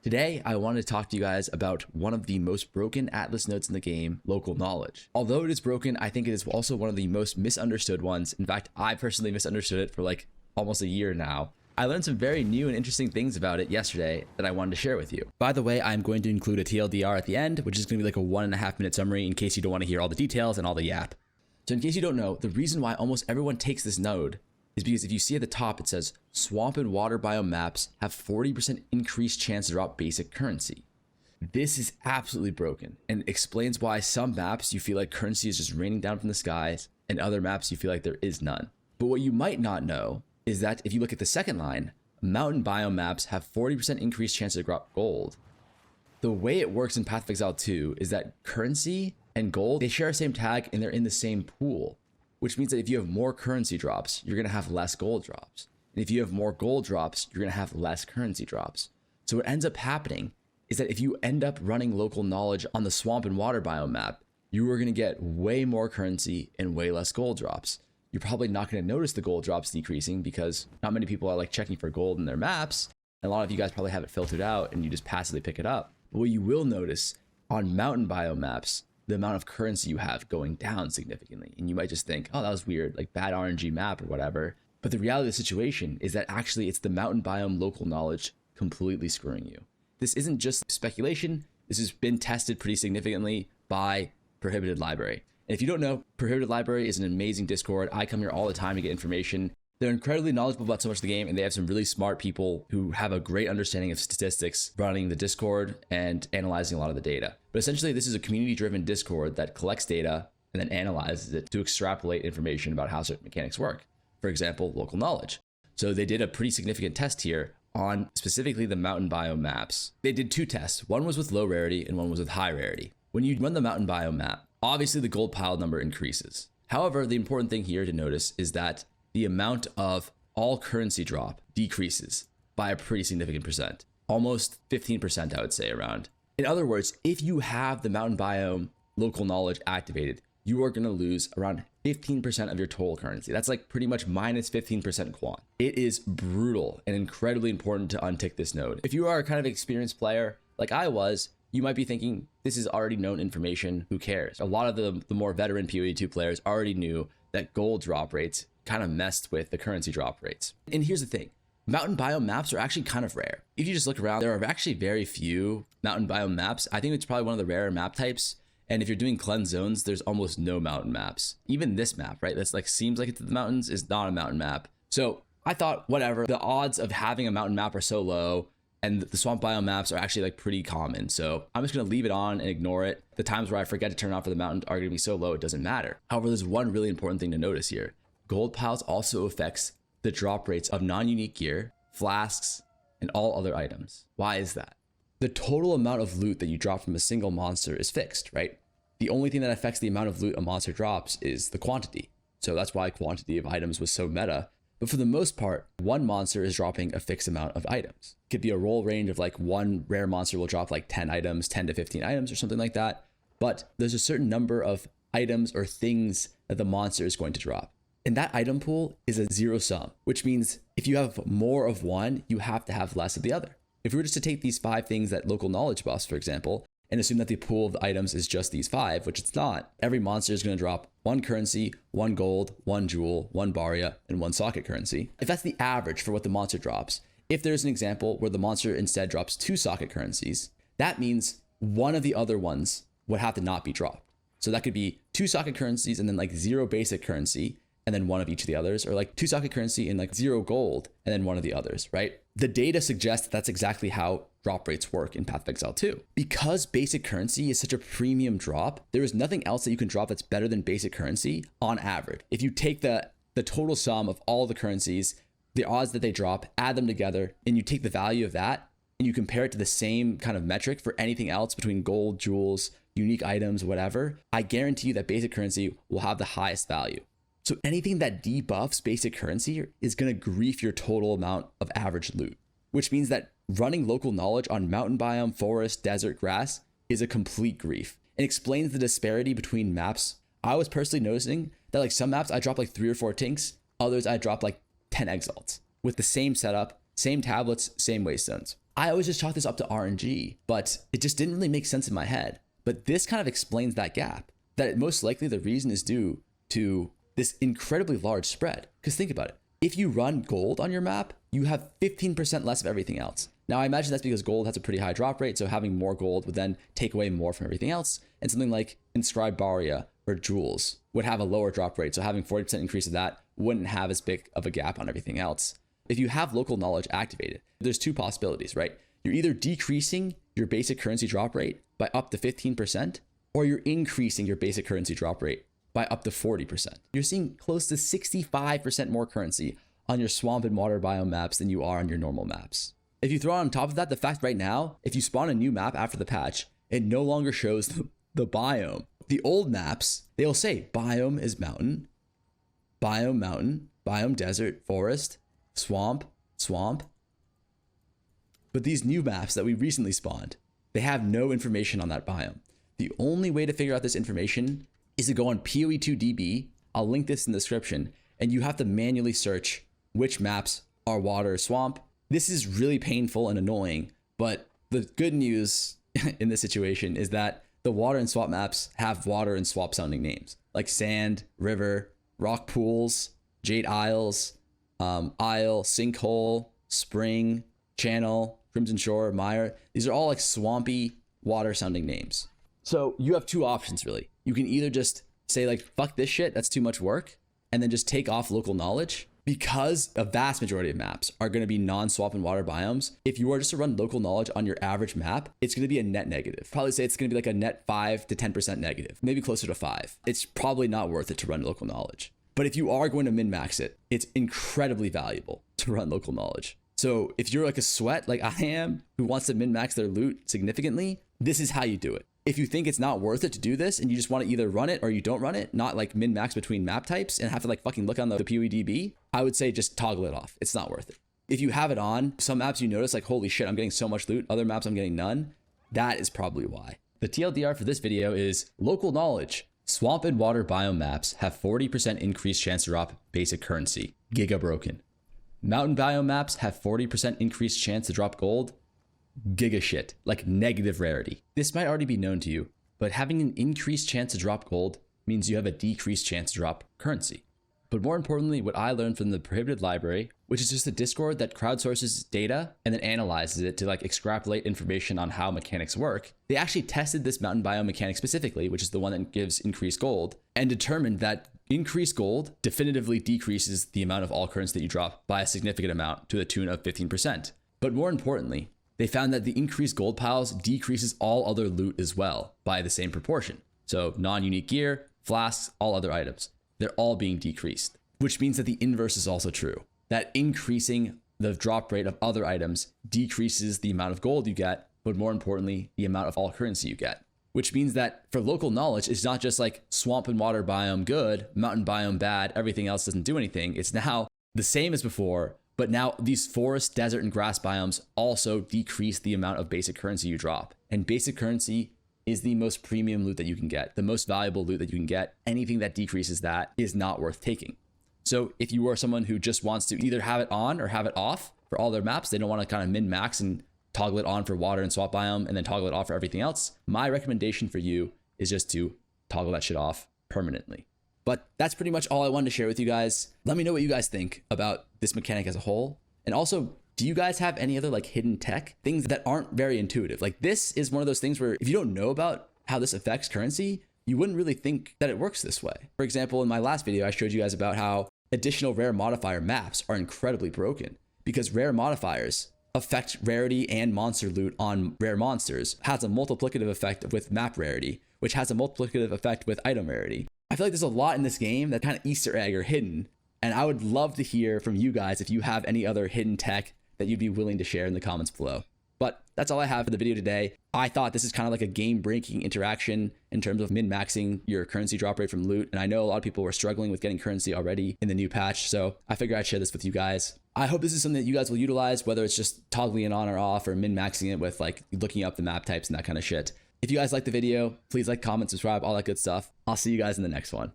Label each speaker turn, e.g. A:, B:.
A: Today, I wanted to talk to you guys about one of the most broken Atlas nodes in the game, local knowledge. Although it is broken, I think it is also one of the most misunderstood ones. In fact, I personally misunderstood it for like almost a year now. I learned some very new and interesting things about it yesterday that I wanted to share with you. By the way, I'm going to include a TLDR at the end, which is going to be like a 1.5 minute summary in case you don't want to hear all the details and all the yap. So in case you don't know, the reason why almost everyone takes this node is because if you see at the top, it says swamp and water biome maps have 40% increased chance to drop basic currency. This is absolutely broken and explains why some maps you feel like currency is just raining down from the skies and other maps you feel like there is none. But what you might not know is that if you look at the second line, mountain biome maps have 40% increased chance to drop gold. The way it works in Path of Exile 2 is that currency and gold, they share the same tag and they're in the same pool, which means that if you have more currency drops, you're going to have less gold drops. And if you have more gold drops, you're going to have less currency drops. So what ends up happening is that if you end up running local knowledge on the swamp and water biome map, you are going to get way more currency and way less gold drops. You're probably not going to notice the gold drops decreasing because not many people are like checking for gold in their maps. And a lot of you guys probably have it filtered out and you just passively pick it up. But what you will notice on mountain biome maps, the amount of currency you have going down significantly. And you might just think, oh, that was weird, like bad RNG map or whatever. But the reality of the situation is that actually it's the mountain biome local knowledge completely screwing you. This isn't just speculation. This has been tested pretty significantly by Prohibited Library. And if you don't know, Prohibited Library is an amazing Discord. I come here all the time to get information. They're incredibly knowledgeable about so much of the game, and they have some really smart people who have a great understanding of statistics running the Discord and analyzing a lot of the data. But essentially, this is a community-driven Discord that collects data and then analyzes it to extrapolate information about how certain mechanics work. For example, local knowledge. So they did a pretty significant test here on specifically the mountain biome maps. They did two tests. One was with low rarity and one was with high rarity. When you run the mountain biome map, obviously the gold pile number increases. However, the important thing here to notice is that the amount of all currency drop decreases by a pretty significant percent, almost 15%, I would say around. In other words, if you have the mountain biome local knowledge activated, you are going to lose around 15% of your total currency. That's like pretty much minus 15% quant. It is brutal and incredibly important to untick this node. If you are a kind of experienced player like I was, you might be thinking, this is already known information, who cares? A lot of the more veteran POE2 players already knew that gold drop rates kind of messed with the currency drop rates. And here's the thing, mountain biome maps are actually kind of rare. If you just look around, there are actually very few mountain biome maps. I think it's probably one of the rarer map types. And if you're doing cleanse zones, there's almost no mountain maps. Even this map, right? That's like seems like it's the mountains is not a mountain map. So I thought, whatever, the odds of having a mountain map are so low and the swamp biome maps are actually like pretty common. So I'm just gonna leave it on and ignore it. The times where I forget to turn it off for the mountain are gonna be so low, it doesn't matter. However, there's one really important thing to notice here. Gold piles also affects the drop rates of non-unique gear, flasks, and all other items. Why is that? The total amount of loot that you drop from a single monster is fixed, right? The only thing that affects the amount of loot a monster drops is the quantity. So that's why quantity of items was so meta. But for the most part, one monster is dropping a fixed amount of items. It could be a roll range of like one rare monster will drop like 10 items, 10 to 15 items or something like that. But there's a certain number of items or things that the monster is going to drop. And that item pool is a zero sum, which means if you have more of one, you have to have less of the other. If we were just to take these 5 things that local knowledge buffs, for example, and assume that the pool of the items is just these 5, which it's not, every monster is going to drop 1 currency, 1 gold, 1 jewel, 1 barya, and 1 socket currency. If that's the average for what the monster drops, if there's an example where the monster instead drops 2 socket currencies, that means one of the other ones would have to not be dropped. So that could be 2 socket currencies and then like 0 basic currency, and then 1 of each of the others, or like 2 socket currency and like 0 gold, and then 1 of the others, right? The data suggests that that's exactly how drop rates work in Path of Exile 2. Because basic currency is such a premium drop, there is nothing else that you can drop that's better than basic currency on average. If you take the total sum of all the currencies, the odds that they drop, add them together, and you take the value of that, and you compare it to the same kind of metric for anything else between gold, jewels, unique items, whatever, I guarantee you that basic currency will have the highest value. So anything that debuffs basic currency is going to grief your total amount of average loot, which means that running local knowledge on mountain biome, forest, desert, grass is a complete grief and explains the disparity between maps. I was personally noticing that like some maps I drop like 3 or 4 tinks, others I drop like 10 exalts with the same setup, same tablets, same waystones. I always just chalk this up to RNG, but it just didn't really make sense in my head. But this kind of explains that gap, that most likely the reason is due to this incredibly large spread. Because think about it. If you run gold on your map, you have 15% less of everything else. Now, I imagine that's because gold has a pretty high drop rate, so having more gold would then take away more from everything else. And something like Inscribed Barria or Jewels would have a lower drop rate, so having 40% increase of that wouldn't have as big of a gap on everything else. If you have local knowledge activated, there's two possibilities, right? You're either decreasing your basic currency drop rate by up to 15%, or you're increasing your basic currency drop rate by up to 40%. You're seeing close to 65% more currency on your swamp and water biome maps than you are on your normal maps. If you throw on top of that the fact right now, if you spawn a new map after the patch, it no longer shows the biome. The old maps, they'll say biome is mountain, biome desert, forest, swamp. But these new maps that we recently spawned, they have no information on that biome. The only way to figure out this information is to go on POE2 DB. I'll link this in the description, and you have to manually search which maps are water or swamp. This is really painful and annoying, but the good news in this situation is that the water and swamp maps have water and swamp sounding names like sand, river, rock pools, jade isles, isle, sinkhole, spring, channel, crimson shore, mire. These are all like swampy water sounding names. So you have two options really. You can either just say like, fuck this shit, that's too much work, and then just take off local knowledge. Because a vast majority of maps are going to be non-swamp and water biomes, if you were just to run local knowledge on your average map, it's going to be a net negative. Probably say it's going to be like a net 5 to 10% negative, maybe closer to 5. It's probably not worth it to run local knowledge. But if you are going to min-max it, it's incredibly valuable to run local knowledge. So if you're like a sweat like I am, who wants to min-max their loot significantly, this is how you do it. If you think it's not worth it to do this and you just want to either run it or you don't run it, not like min-max between map types and have to like fucking look on the POEDB, I would say just toggle it off. It's not worth it. If you have it on, some maps you notice like, holy shit, I'm getting so much loot. Other maps I'm getting none. That is probably why. The TLDR for this video is local knowledge. Swamp and water biome maps have 40% increased chance to drop basic currency. Giga broken. Mountain biome maps have 40% increased chance to drop gold. Giga shit, like negative rarity. This might already be known to you, but having an increased chance to drop gold means you have a decreased chance to drop currency. But more importantly, what I learned from the Prohibited Library, which is just a Discord that crowdsources data and then analyzes it to like extrapolate information on how mechanics work. They actually tested this mountain biome mechanic specifically, which is the one that gives increased gold, and determined that increased gold definitively decreases the amount of all currency that you drop by a significant amount to the tune of 15%. But more importantly, they found that the increased gold piles decreases all other loot as well by the same proportion. So non-unique gear, flasks, all other items, they're all being decreased, which means that the inverse is also true. That increasing the drop rate of other items decreases the amount of gold you get, but more importantly, the amount of all currency you get. Which means that for local knowledge, it's not just like swamp and water biome good, mountain biome bad, everything else doesn't do anything. It's now the same as before, but now these forest, desert, and grass biomes also decrease the amount of basic currency you drop. And basic currency is the most premium loot that you can get, the most valuable loot that you can get. Anything that decreases that is not worth taking. So if you are someone who just wants to either have it on or have it off for all their maps, they don't want to kind of min-max and toggle it on for water and swamp biome and then toggle it off for everything else, my recommendation for you is just to toggle that shit off permanently. But that's pretty much all I wanted to share with you guys. Let me know what you guys think about this mechanic as a whole. And also, do you guys have any other like hidden tech things that aren't very intuitive? Like this is one of those things where if you don't know about how this affects currency, you wouldn't really think that it works this way. For example, in my last video, I showed you guys about how additional rare modifier maps are incredibly broken because rare modifiers affect rarity and monster loot on rare monsters, has a multiplicative effect with map rarity, which has a multiplicative effect with item rarity. I feel like there's a lot in this game that kind of Easter egg or hidden, and I would love to hear from you guys if you have any other hidden tech that you'd be willing to share in the comments below. But that's all I have for the video today. I thought this is kind of like a game-breaking interaction in terms of min-maxing your currency drop rate from loot, and I know a lot of people were struggling with getting currency already in the new patch, so I figured I'd share this with you guys. I hope this is something that you guys will utilize, whether it's just toggling it on or off or min-maxing it with like looking up the map types and that kind of shit. If you guys like the video, please like, comment, subscribe, all that good stuff. I'll see you guys in the next one.